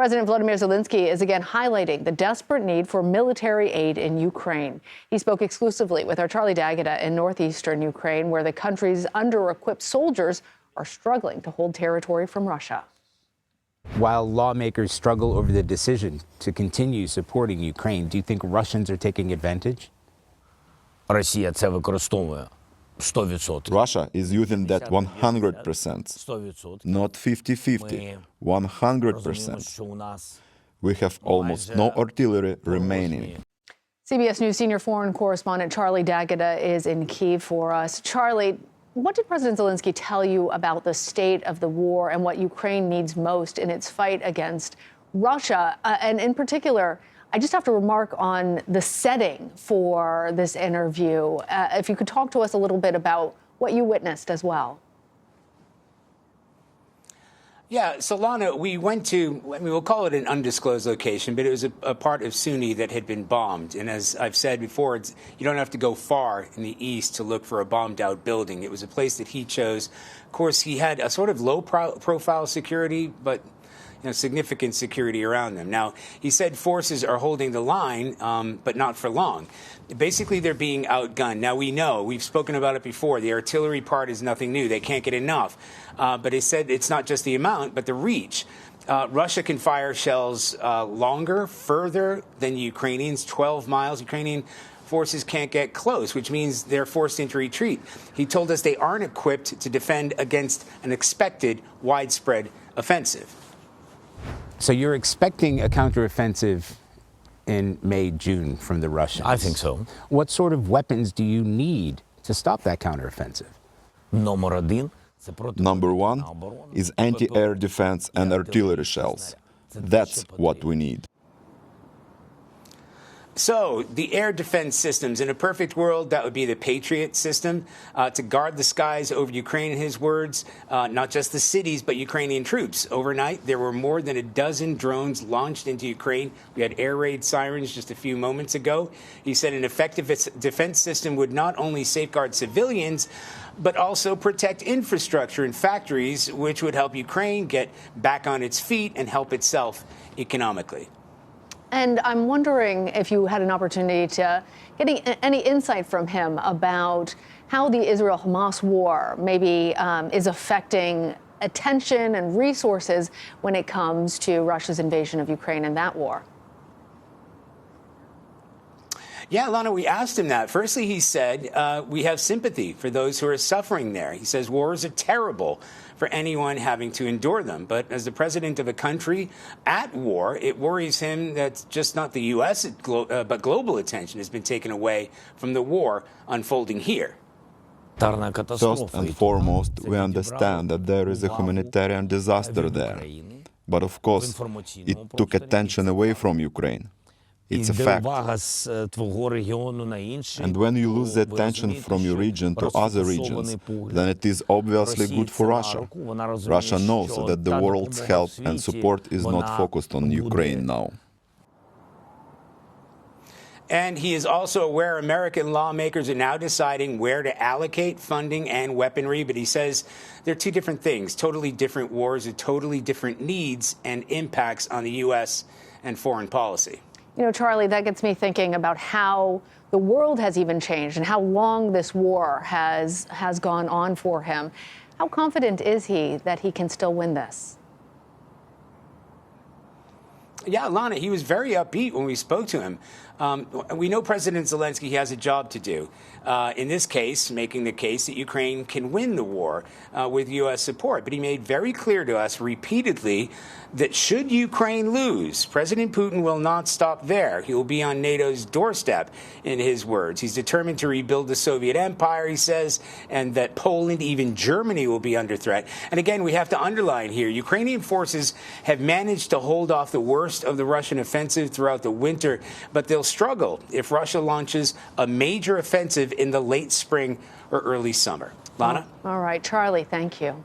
President Volodymyr Zelenskyy is again highlighting the desperate need for military aid in Ukraine. He spoke exclusively with our Charlie D'Agata in northeastern Ukraine, where the country's under-equipped soldiers are struggling to hold territory from Russia. While lawmakers struggle over the decision to continue supporting Ukraine, do you think Russians are taking advantage? Росія це використовує 100%. Russia is using that 100%, not 50-50, 100%. We have almost no artillery remaining. CBS News senior foreign correspondent Charlie D'Agata is in Kyiv for us. Charlie, what did President Zelenskyy tell you about the state of the war and what Ukraine needs most in its fight against Russia? And in particular, I just have to remark on the setting for this interview. If you could talk to us a little bit about what you witnessed as well. Yeah, so Lana, we went to, we'll call it an undisclosed location, but it was a part of Sunni that had been bombed. And as I've said before, you don't have to go far in the east to look for a bombed out building. It was a place that he chose. Of course, he had a sort of low profile security, but significant security around them. Now, he said forces are holding the line, but not for long. Basically, they're being outgunned. Now, we know, we've spoken about it before, the artillery part is nothing new. They can't get enough. But he said it's not just the amount, but the reach. Russia can fire shells longer, further than the Ukrainians, 12 miles. Ukrainian forces can't get close, which means they're forced into retreat. He told us they aren't equipped to defend against an expected widespread offensive. So you're expecting a counteroffensive in May, June from the Russians? I think so. What sort of weapons do you need to stop that counteroffensive? Number one is anti-air defense and artillery shells. That's what we need. So the air defense systems, in a perfect world, that would be the Patriot system to guard the skies over Ukraine, in his words, not just the cities, but Ukrainian troops. Overnight, there were more than a dozen drones launched into Ukraine. We had air raid sirens just a few moments ago. He said an effective defense system would not only safeguard civilians, but also protect infrastructure and factories, which would help Ukraine get back on its feet and help itself economically. And I'm wondering if you had an opportunity to getting any insight from him about how the Israel-Hamas war maybe is affecting attention and resources when it comes to Russia's invasion of Ukraine and that war. Yeah, Lana, we asked him that. Firstly, he said, we have sympathy for those who are suffering there. He says wars are terrible for anyone having to endure them. But as the president of a country at war, it worries him that just not the U.S., but global attention has been taken away from the war unfolding here. First and foremost, we understand that there is a humanitarian disaster there. But of course, it took attention away from Ukraine. It's a fact. And when you lose the attention from your region to other regions, then it is obviously good for Russia. Russia knows that the world's help and support is not focused on Ukraine now. And he is also aware American lawmakers are now deciding where to allocate funding and weaponry. But he says they're two different things, totally different wars with totally different needs and impacts on the U.S. and foreign policy. You know, Charlie, that gets me thinking about how the world has even changed and how long this war has gone on for him. How confident is he that he can still win this? Yeah, Lana, he was very upbeat when we spoke to him. We know President Zelenskyy has a job to do. In this case, making the case that Ukraine can win the war with U.S. support. But he made very clear to us repeatedly that should Ukraine lose, President Putin will not stop there. He will be on NATO's doorstep, in his words. He's determined to rebuild the Soviet empire, he says, and that Poland, even Germany, will be under threat. And again, we have to underline here, Ukrainian forces have managed to hold off the worst of the Russian offensive throughout the winter, but they'll struggle if Russia launches a major offensive in the late spring or early summer. Lana? All right, Charlie, thank you.